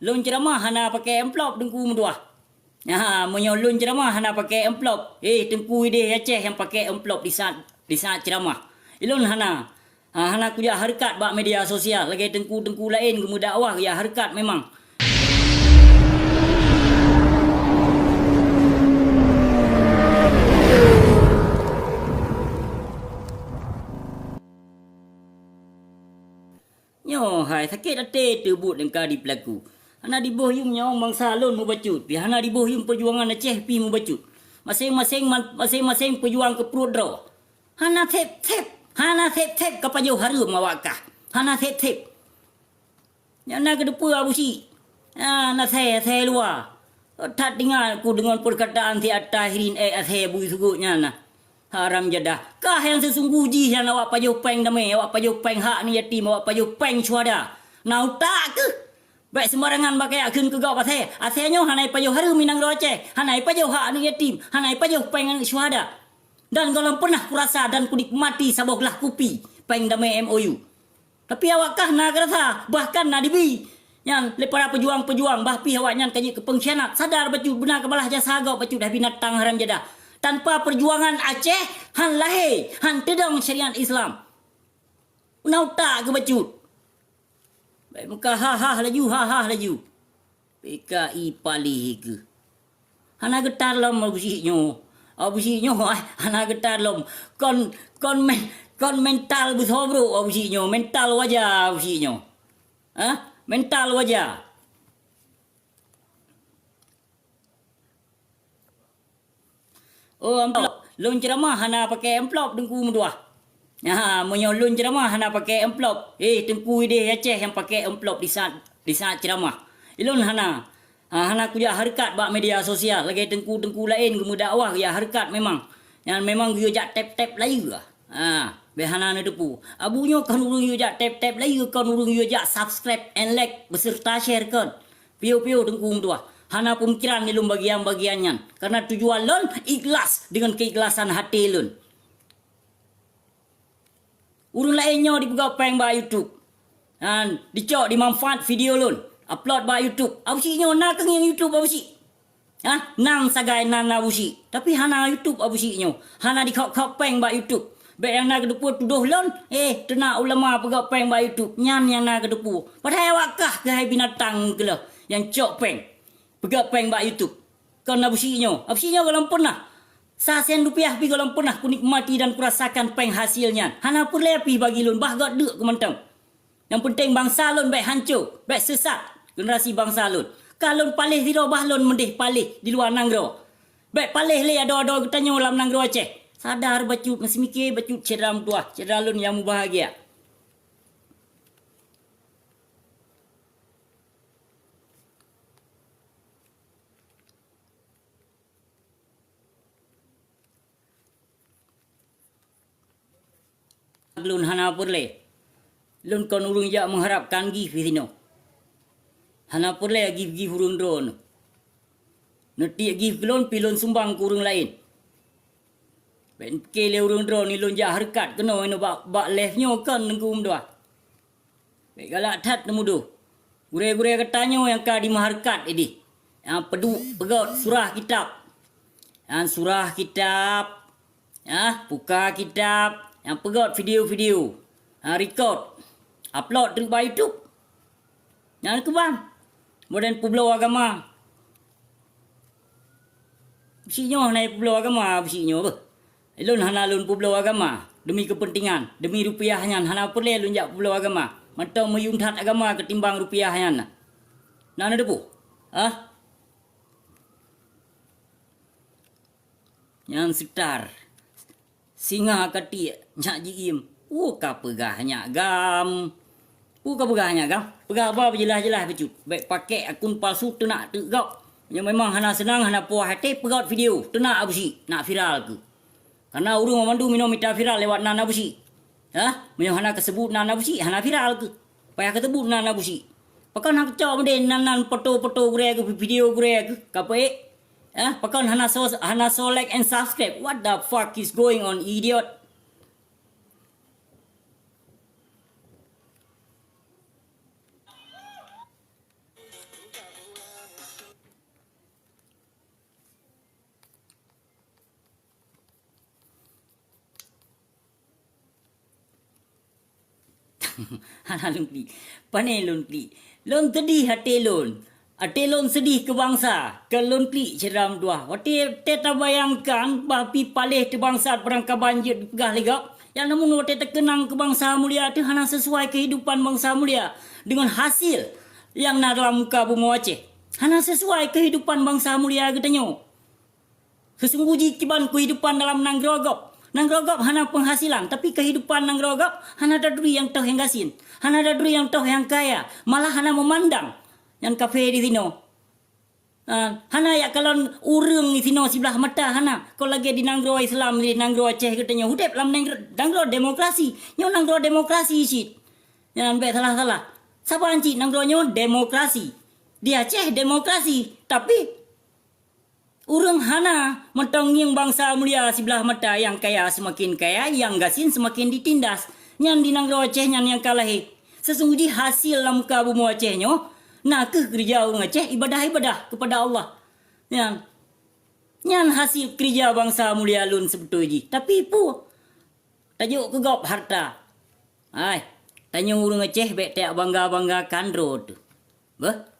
lon ceramah hana pakai amplop dengku mendua. Menyolon ceramah hana pakai amplop. Tengku ide Aceh yang pakai amplop di saat ceramah. Ilon hana. Hana kuja harkat bak media sosial. Lagi tengku lain gemu dakwah ya harkat memang. Nyo hai sakit hati terbut lengkau di pelaku. Hana di boh yung nyawang bangsa lon mu bacut. Pi hana di boh yung perjuangan Aceh pi mu bacut. Masing-masing pejuang ke perut draw. Hana tep kapal jauh harum awakah. Hana tep. Yang nak ke depan abu si. Na saya luar. Tak dengar aku dengan perkataan ti atahirin athe bui sugutnya na. Haram jadah. Kah yang sesungguhnya yang awak pajuh peng damai, awak pajuh peng hak ni yatim, awak pajuh peng syuhada. Nau tak ke? Baik sembarangan pakai akun ke gau athe. Athenya hanai pajuh harum minang Aceh. Hanai pajuh hak ni yatim, hanai pajuh peng syuhada. Dan kalau pernah kurasa dan kunikmati saboklah kupi peng damai MOU. Tapi awak kah nak rasa bahkan nak dibi yang para pejuang-pejuang bahpi awak nyan kaji ke pengkhianat sadar betul benar kebalah jasa gau betul dah binatang haram jadah. Tanpa perjuangan Aceh, han lahir, han tedang syariat Islam. Nau tak ke becut. Baik muka ha laju. PKI palih ke. Hana getar lom abusiknyo. Hana getar lom. Kon mental besar bro abusiknyo. Mental wajah abusiknyo. Mental wajah. Amplop. Lon ceramah hana pakai amplop dengku mendua. Menyolon ceramah hana pakai amplop. Tengku ide Aceh yang pakai amplop di saat ceramah. Ilon hana. Hana kuja harkat bak media sosial. Lagi tengku lain gemu dakwah ya harkat memang. Yang memang dia jak tap layu lah. Behana na depu. Abunya kan urung dia jak tap layu kan urung dia jak subscribe and like beserta share kan. Pio tengku mendua. Hana pemikiran ni lun bagian-bagiannya. Karena tujuan lun ikhlas dengan keikhlasan hati lun. Urung lainnya dibuka peng ba YouTube. Dicok dimanfaat video lun. Upload ba YouTube. Abusiknya nak yang YouTube abusik. Nang sagai nan abusik. Tapi hana YouTube abusiknya. Hana dikok peng ba YouTube. Baik yang nak kedepu tuduh lun. Tenak ulama pegak peng ba YouTube. Nyan yang nak kedepu. Padahal awakah ke hai binatang ke lah. Yang cok peng. Pegak peng bak YouTube. Kau nak busiknya. Abusiknya kalau pernah. Sasen rupiah pi kalau pernah kunikmati dan kurasakan peng hasilnya. Hana pun lepi bagi lun. Bahgat duk ke mentang. Yang penting bangsa lun baik hancur. Baik sesat. Generasi bangsa lun. Kalau palih tidak bah lun mendih palih di luar nanggro. Baik palih le ada tanya dalam nanggro Aceh. Sadar bacut. Masih mikir bacut cedera tuah. Cedera lun yang bahagia. Lun hana purle. Lun kon urung jak mengharapkan gift sino. Hana purle gift urung drone. Nanti gift lun pilon sumbang ke urung lain. Ben kele urung drone ni lun jak harkat kena ino bak leftnya kan nengkum doa. Baik galak tat nemudu. Gure-gure katanya yang ka di maharkat ini. Yang pegot surah kitab. Yang surah kitab. Buka kitab. Yang pegot video-video. Record. Upload di YouTube. Yang itu bang. Kemudian pulau agama. Bersihnya naik pulau agama. Bersihnya apa? Lun hana lun pulau agama. Demi kepentingan. Demi rupiahnya. Hana perlu lun jak pulau agama. Mantau meyuntat agama ketimbang rupiahnya. Nana depu? Yang sekitar. Singa kati nyak jiim. Ka pegahnya gam. Ka pegahnya gam. Pegah apa jelas-jelas becut. Baik pakai akun palsu tenak tegak. Yang memang hana senang hana puas hati pegaut video. Tenak abusi nak viral ke. Karena urung memandu minum mita viral lewat nana abusi. Memang hana kesebut nana abusi hana viral ke. Payah ketebut nana abusi. Pakan hak cak mende nanan foto-foto gure ke video gure ke. Kape pakan hana so like and subscribe. What the fuck is going on, idiot? Hana lun pli. Pane lun pli. Lun sedih hati lun. Hati lun sedih ke bangsa. Ke lun pli ceram dua. Wati teta bayangkan bapi palih te bangsa perangka banjir pegah lega. Yang namun wati terkenang ke bangsa mulia tu hana sesuai kehidupan bangsa mulia dengan hasil yang na dalam muka bumi Aceh. Hana sesuai kehidupan bangsa mulia katanya. Sesungguhnya kiban kehidupan dalam nang gerogop. Nang gerogop hana penghasilan, tapi kehidupan nang gerogop hana daduri yang toh yang gasin. Hana daduri yang toh yang kaya, malah hana memandang yang kafe di sini. Hana ya kalau urang di sini sebelah mata hana. Kalau lagi di nanggro Islam di nanggro Aceh katanya hudep lam nanggro demokrasi. Nyo nanggro demokrasi sih. Jangan sampai salah-salah. Siapa anci nanggro nyo demokrasi. Di Aceh demokrasi, tapi urang hana mentonging bangsa mulia sebelah mata yang kaya semakin kaya, yang gasin semakin ditindas. Nyan di nanggro Aceh nyan yang kalah. Sesungguhnya hasil dalam muka bumi Aceh nyo, nak ke kerja orang Aceh ibadah-ibadah kepada Allah. Nyan hasil kerja bangsa mulia lun sebetulnya. Tapi pu tajuk kegop harta. Ai, tanya urang Aceh bek tak bangga-bangga kandro tu.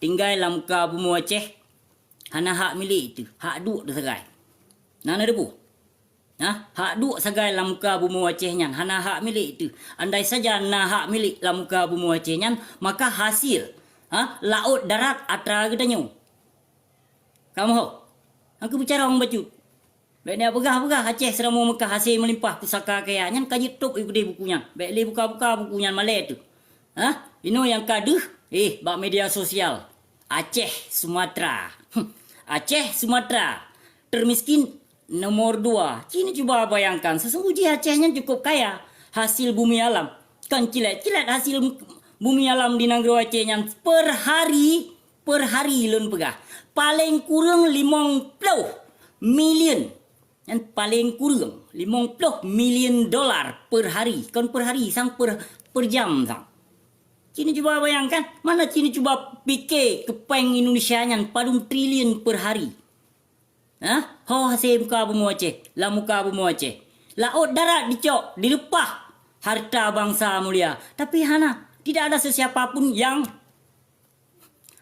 Tinggal dalam muka bumi Aceh. Hana hak milik itu, hak duk tu sagai. Nana debu. Hak duk sagai dalam muka bumi Aceh nyan, hana hak milik itu. Andai saja na hak milik dalam muka bumi Aceh nyan, maka hasil laut darat atra katanya. Kamu ho? Aku bicara orang bacut. Baik ni pegah-pegah Aceh selama Mekah hasil melimpah pusaka kaya nyan kaji top ikut bukunya. Baik li buka-buka bukunya malai tu. Ino yang kaduh bak media sosial. Aceh Sumatera. Aceh Sumatera termiskin nomor 2. Cini cuba bayangkan sesungguhnya Acehnya cukup kaya hasil bumi alam. Kan cilat-cilat hasil bumi alam di nanggro Aceh yang per hari lun pegah. Paling kurang 50 million. Yang paling kurang 50 million dolar per hari. Kan per hari sang per jam sang. Cina cuba bayangkan, mana Cina cuba fikir kepeng Indonesia nyan padum triliun per hari. Ho hasil muka bumi Aceh, la muka bumi Aceh. Laut darat dicok, dilepah harta bangsa mulia. Tapi hana, tidak ada sesiapa pun yang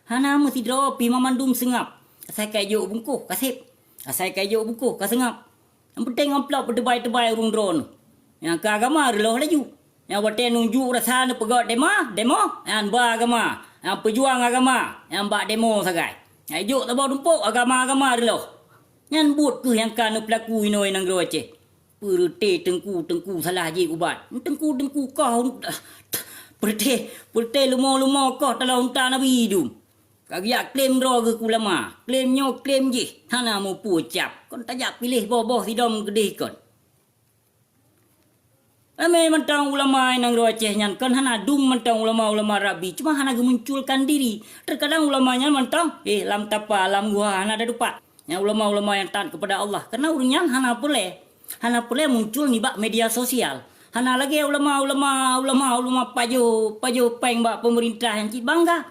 hana mesti draw pi mamandum sengap. Asai kayu bungkuh, kasip. Asai kayu bungkuh, kasengap. Yang penting amplop berdebai-debai urung drone. Yang ke agama reloh laju. Yang berten nunjuk rasa pegot demo, yang beragama, yang pejuang agama, yang bak demo sagai. Yang juk tabau dumpuk agama-agama dulu. Yang buat ke yang kan pelaku inoi nang gro Aceh. Perte tengku salah je ubat. Tengku kau perte lumo kau talau unta nabi dum. Kagiak klaim ro ke ulama, klaim nyo klaim je. Hana mau pucap. Kon tajak pilih boh sidom gedeh kon. Ame mentang ulama nang ro Aceh nyan kan hana dum mentang ulama rabi cuma hana gemunculkan diri. Terkadang ulamanya mentang lam tapa lam gua hana ada dupa. Yang ulama yang taat kepada Allah karena urunnya hana boleh muncul ni bak media sosial. Hana lagi ulama pajo peng bak pemerintah yang cik bangga.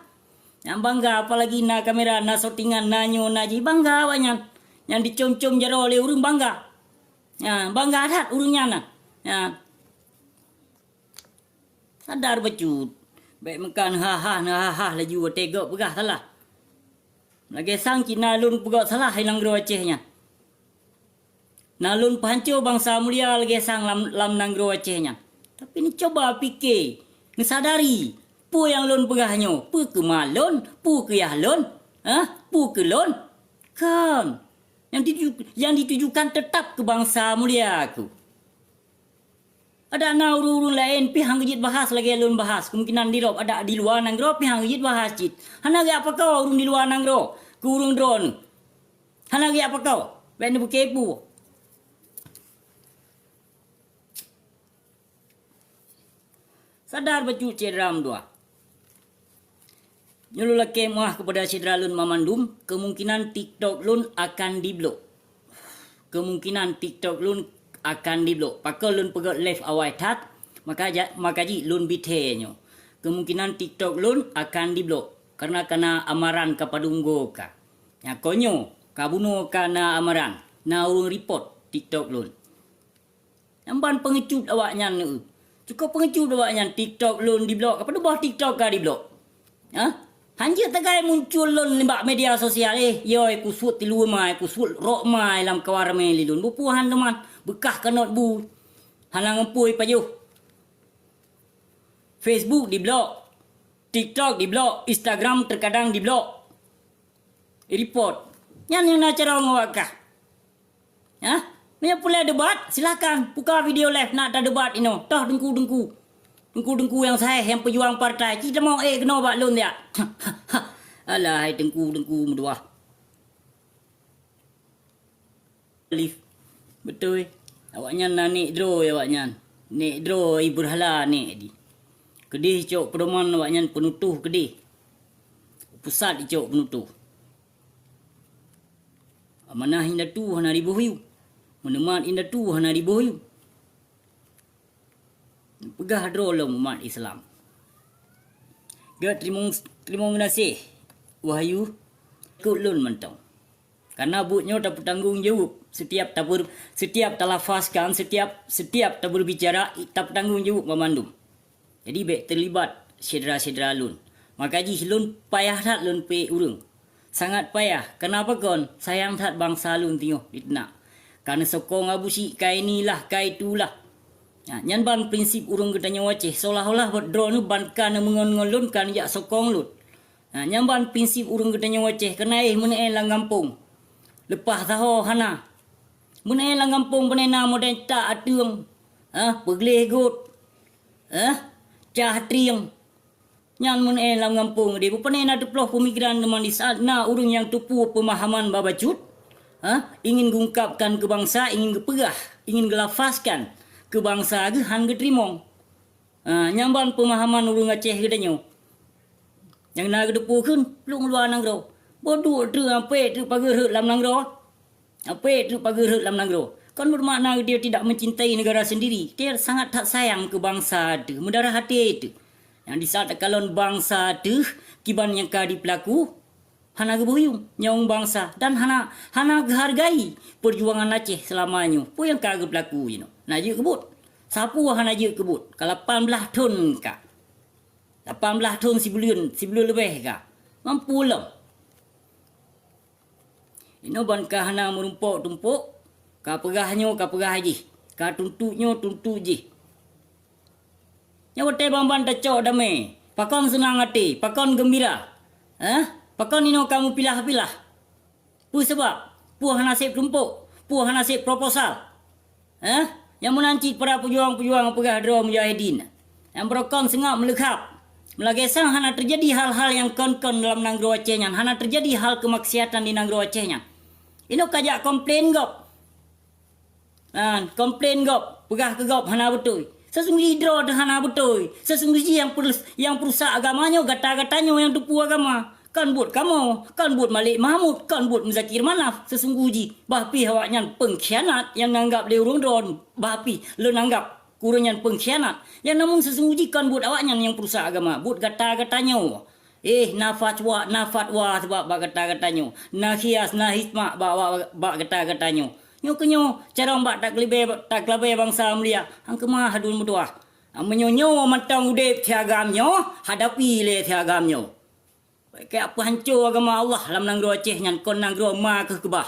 Yang bangga apalagi na kamera na sortingan na nyo na ji bangga banyak. Yang dicom-com jaro oleh urung bangga. Bangga adat urungnya na. Sadar becut. Baik makan ha laju tegok pegah salah. Lagi sang Cina lun pegok salah hilang gro Acehnya. Nalun pancur bangsa mulia lagi sang lam nanggro Acehnya. Tapi ni coba fikir, ni sadari, pu yang lun pegahnya, pu ke malon, pu ke yahlon, pu ke lon. Kan yang ditujukan tetap ke bangsa mulia aku. Ada na urung lain pihang gejit bahas lagi alun bahas. Kemungkinan di rop ada di luar nanggro pihang gejit bahas cit. Hana ge apa kau urung di luar nanggro? Ku urung drone. Hana ge apa kau? Ben bukepu. Sadar becu cedram dua. Nyulula kemah kepada cedra lun mamandum, kemungkinan TikTok lun akan diblok. Kemungkinan TikTok lun akan diblok. Pakal lun pegot left awai tat, maka ji lun bithenyo. Kemungkinan TikTok lun akan diblok karena kena amaran kapadunggo ka. Ya konyo kabuno kana amaran. Na urung report TikTok lun. Nampan pengecut awaknya nu. Cukup pengecut awaknya TikTok lon di blok. Apa tu bah TikTok ka di blok? Ha? Hanya tagai muncul lon limbak media sosial yoi kusut tilu mai kusut rok mai lam kawar mai lilun. Bupuhan teman bekah kanot bu. Hanang empui pajuh. Facebook di blok. TikTok di blok, Instagram terkadang di blok. Report. Yang nak cara ngawakah? Ha? Ni pula debat, silakan buka video live nak ada debat ino. Dah dengku-dengku. Dengku-dengku yang saya yang pejuang partai. Kita mau kena buat lon dia. Alah, dengku-dengku medua. Live. Betul. Awaknya nak naik draw awaknya. Naik draw ibu hala naik di. Kedih cok pedoman awaknya penutuh kedih. Pusat cok penutuh. Amanah indah tu hana ribuh. Menemat indah tu hana ribuh. Pegah drolong umat Islam. Gak terima kasih. Wahyu kulun mentong. Karena butnya tak bertanggung jawab. Setiap talafazkan, setiap tak berbicara tak bertanggung jawab memandum. Jadi baik terlibat sedera-sedera lun. Maka ji lun payah tak lun pe urung. Sangat payah. Kenapa kon? Sayang tak bangsa lun tengok ditnak. Karena sokong abu si kai inilah kai itulah. Ya, nyan ban prinsip urung ketanya waceh seolah-olah drone nu ban kana mengon-ngon lun kan ya sokong lun. Nah, nyan ban prinsip urung ketanya waceh kenai menein lang kampung. Lepas tahu hana. Menein lang kampung penena moden tak atung. Pegleh gut. Cah triang. Nyan menein lang kampung dia penena deploh pemikiran teman di saat na urung yang tupu pemahaman babacut. Ingin gungkapkan ke bangsa, ingin gepegah, ingin gelafaskan ke bangsa ge han getrimong. Nyamban pemahaman urung Aceh gedanyo. Yang na gedepukeun plung luar nangro. Bodoh tu apa tu pager lam nangro. Apa tu pager lam nangro. Kan bermakna dia tidak mencintai negara sendiri. Dia sangat tak sayang ke bangsa tu, mendarah hati itu. Yang di saat kalon bangsa tu kiban yang kadi pelaku hana gebuyung nyaung bangsa dan hana hargai perjuangan Aceh selamanya. Pu yang kagak berlaku you know. Nah je kebut. Sapu hana je kebut. Kalau 18 ton ka. 18 ton sebelum lebih ka. Mampu lah. Ino ban ka hana merumpuk-tumpuk. Ka pegahnya je. Ka tuntut je. Nyawa te bamban tacok damai. Pakon senang hati, pakon gembira. Pakon ino kamu pilah-pilah. Pu sebab, pu nasib tumpuk, pu nasib proposal. Yang menanci para pejuang-pejuang pegah draw mujahidin. Yang berokon sengap melekap. Melagesang hana terjadi hal-hal yang kon-kon dalam Nanggro Acehnya. Hana terjadi hal kemaksiatan di Nanggro Acehnya. Ino kajak komplain gop. Komplain gop, pegah ke gop hana betul. Sesungguhnya draw hana betul. Sesungguhnya yang perusak agamanya, gata-gatanya yang tupu agama. Kan buat kamu, kan buat Malik Mahmud, kan buat Muzakir Manaf. Sesungguhnya, bahpi awaknya pengkhianat yang nanggap dia urung drone. Bahpi, lo nanggap kurangnya pengkhianat. Yang namun sesungguhnya kan buat awaknya yang perusak agama. Buat gata-gatanya. Nafatwa sebab bak gata-gatanya. Nahias, nahismak bak gata-gatanya. Nyo cara mbak tak lebih bangsa mulia. Hang kemah hadun berdua. Menyonyo mantang udep tiagamnya, hadapi le tiagamnya. Kayak apa hancur agama Allah dalam Nanggro Aceh yang kon Nanggro ma ke kebah.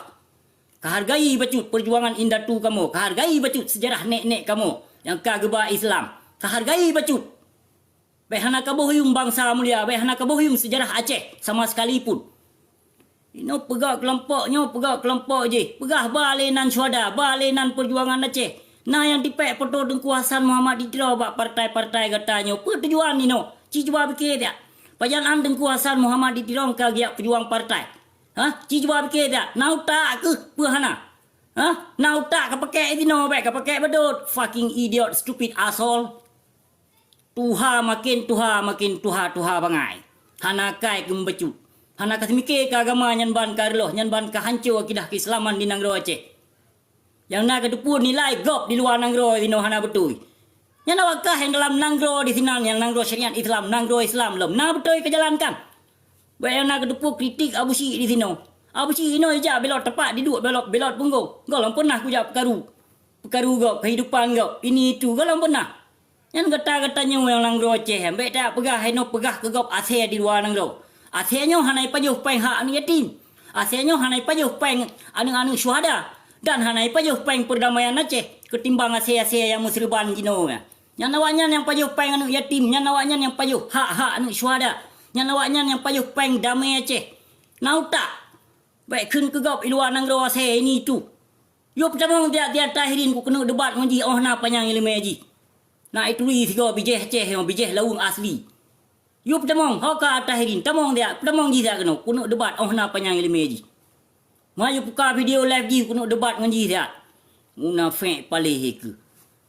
Kehargai bacut perjuangan indah tu kamu. Kehargai bacut sejarah nek-nek kamu yang kagebah Islam. Kehargai bacut. Behana kabohuyum bangsa mulia, behana kabohuyum sejarah Aceh sama sekalipun. Ino pegak kelompok je. Pegah balenan syuhada, balenan perjuangan Aceh. Nah yang dipek foto Tengku Hasan Muhammad Didra bak partai-partai katanya. Apa tujuan ino? Cuba fikir dia. Pajangan Tengku Hasan Muhammad Ditirong kagiak pejuang partai. Cuba fikir tak? Nau tak ke? Pahana? Nau tak ke pakai dino baik ke pakai bedot? Fucking idiot, stupid asshole. Tuha makin tuha bangai. Hana kai ke membecut. Hana kasi mikir ke agama nyan ban karloh, nyan ban ke hancur akidah keislaman di Nanggro Aceh. Yang nak kedepun nilai gop di luar Nanggro dino hana betul. Yang nawakah yang dalam Nanggro di sini, yang Nanggro syariat Islam, Nanggro Islam lem. Nah betul kejalankan. Baik yang nak kedepuk kritik Abu Syih di sini. Abu Syih ino je belot tepat duduk belot punggung. Golong pernah ku jawab perkaru gop kehidupan gop. Ini itu golong pernah. Yan gata-gata nyo yang lang roche. Ambek tak pegah heno pegah ke gop ase di luar nang ro. Ase nyo hanai pajuh peng hak anu yatim. Ase nyo hanai pajuh peng anu syuhada. Dan hanai pajuh peng perdamaian Aceh ketimbang ase-ase yang musriban jino ya. Yang nawaknya yang pajuh peng anu yatim, yang nawaknya yang pajuh hak-hak anu syuhada. Yang nawaknya yang pajuh peng damai Aceh. Nau tak. Baik kun ke gop luar nang ro ase ini tu. Yo pertama dia tahirin ku kena debat menji oh na panjang ilmu haji. Nah itu tiga bijih Aceh yang bijih laung asli. Yo pertama haka tahirin tamong dia pertama ji dia kena kuno debat oh na panjang ilmu ji. Maju buka video live ji kuno debat nganji dia. Munafik palih ke.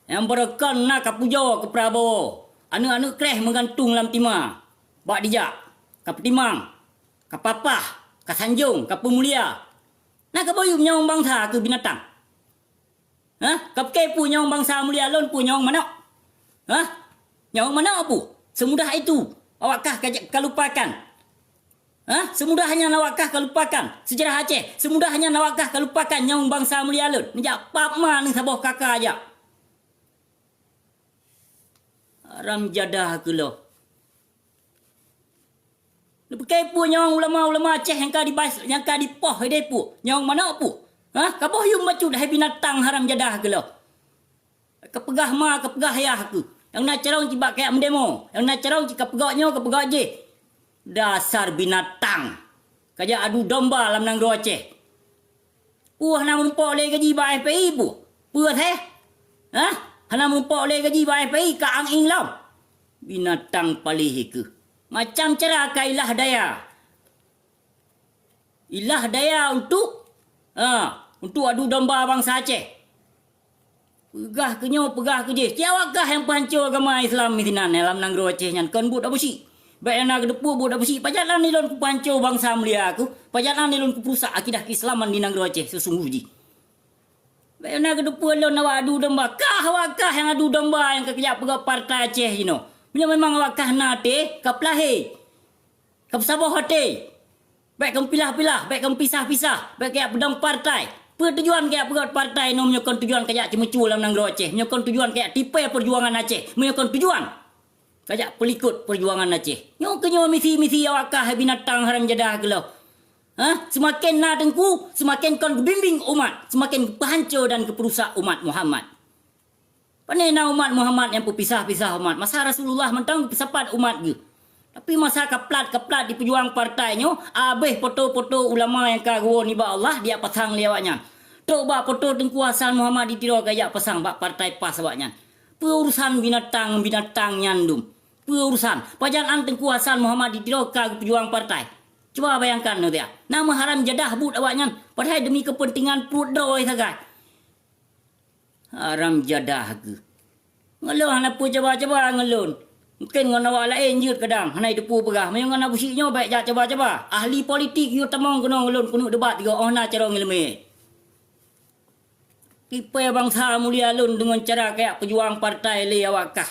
Yang berekan nak ke pujo ke Prabowo. Anu kreh menggantung lam timah. Bak dijak. Ke petimang. Ke papah. Ke sanjung. Ke pemulia. Nak ke boyum nyawang bangsa ke binatang. Ha? Ke kepu nyawang bangsa mulia lon pu nyawang mana? Hah? Nyawang mana apa? Semudah itu. Awakkah kalupakan? Hah? Semudahnya nawakkah kalupakan? Sejarah Aceh. Semudahnya nawakkah kalupakan nyawang bangsa mulia lun? Menjak papma ni sabah kakak aja. Haram jadah ke lo. Lepas pu nyawang ulama-ulama Aceh yang ka dipoh depu. Nyawang mana apa? Hah? Kaboh yung macu dah binatang haram jadah ke lo. Kepegah ma kepegah yah ke. Yang nak carong cibak kayak mendemo. Yang nak carong cika pegaknya ke pegak je. Dasar binatang. Kajak adu domba dalam nang Aceh. Puah nak merumpok oleh gaji ba FPI pu. Puah teh. Ha? Hana merumpok oleh gaji ba FPI ka ang ing lam. Binatang palih ke. Macam cara ka ilah daya. Ilah daya untuk adu domba bangsa Aceh. Pegah ke nyo, pegah ke je. Siawakah yang pancur agama Islam ni tinan dalam nang Aceh nyan kan bud abusi. Baik nak depu bud abusi. Pajalan ni lon ku pancur bangsa mulia aku. Pajalan ni lon ku perusak akidah keislaman di nang Aceh sesungguhnya. Baik nak depu lon awak adu domba. Wakah yang adu domba yang kekejap pegak partai Aceh you know. Bila memang wakah nate ka pelahe. Ka sabah hote. Baik kam pilah-pilah, baik kam pisah-pisah, baik kayak pedang partai. Tujuan kayak pegat partai no menyokong tujuan kayak cemucu dalam nang Aceh, menyokong tujuan kayak tipe perjuangan Aceh, menyokong tujuan kayak pelikut perjuangan Aceh. Nyo misi awakah binatang haram jadah gelau. Ha? Semakin na tengku, semakin kon bimbing umat, semakin kehancur dan keperusak umat Muhammad. Panena umat Muhammad yang pisah-pisah umat. Masa Rasulullah mentang pisapat umat ge. Tapi masa keplat di pejuang partainya, abeh foto-foto ulama yang kagua ni ba Allah dia pasang lewatnya. Tok ba foto Tengku Hasan Muhammad ditiro kayak pasang bak partai pas awaknya. Perurusan binatang nyandum. Perurusan pajangan Tengku Hasan Muhammad ditiro ka pejuang partai. Coba bayangkan no dia. Nama haram jadah but awaknya padahal demi kepentingan perut doi sagai. Haram jadah ke. Ngeluh apa coba ngelun. Mungkin dengan awak lain jut kadang. Hanai depu pegah. Memang dengan busiknya baik jak coba-coba. Ahli politik you temong kena ngelun kuno debat tiga oh na cara ngilmi. Tipe bangsa mulia lun dengan cara kayak pejuang partai le awakkah.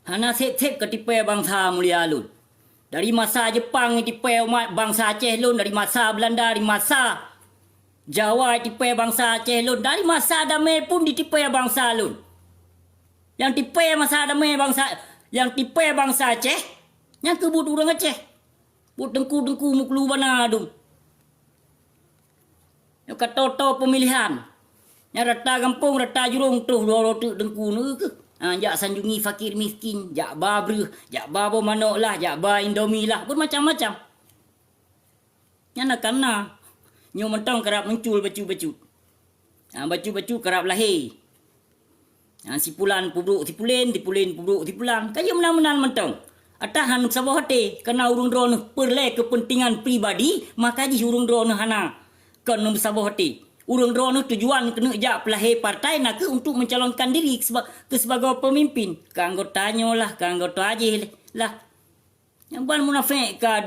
Hana sep-sep ke tipe bangsa mulia lun. Dari masa Jepang tipe umat bangsa Aceh lun, dari masa Belanda, dari masa Jawa tipe bangsa Aceh lun, dari masa damai pun ditipe bangsa lun. Yang tipe masa damai bangsa, yang tipe bangsa Aceh, yang kebut orang Aceh. But dengku muklu banadum. Yang kata pemilihan. Yang rata kampung, rata jurung terus dua tu dengku nu ke. Jak sanjungi fakir miskin, jak babreh, jak babo manok lah, jak ba indomie lah, pun macam-macam. Yang nak kena. Nyo mentang kerap muncul baju-baju. Baju-baju kerap lahir. Sipulan puduk sipulin, tipulan puduk tipulan. Kaya menang-menang mentang. Atahan sabah hati. Kena urung drone perle kepentingan pribadi. Maka ji urung drone hana. Kena sabah hati. Urung drone tujuan kena jak pelahir partai nak untuk mencalonkan diri sebagai pemimpin. Ke anggotanya lah. Ke anggota aja lah. Yang bukan munafik ke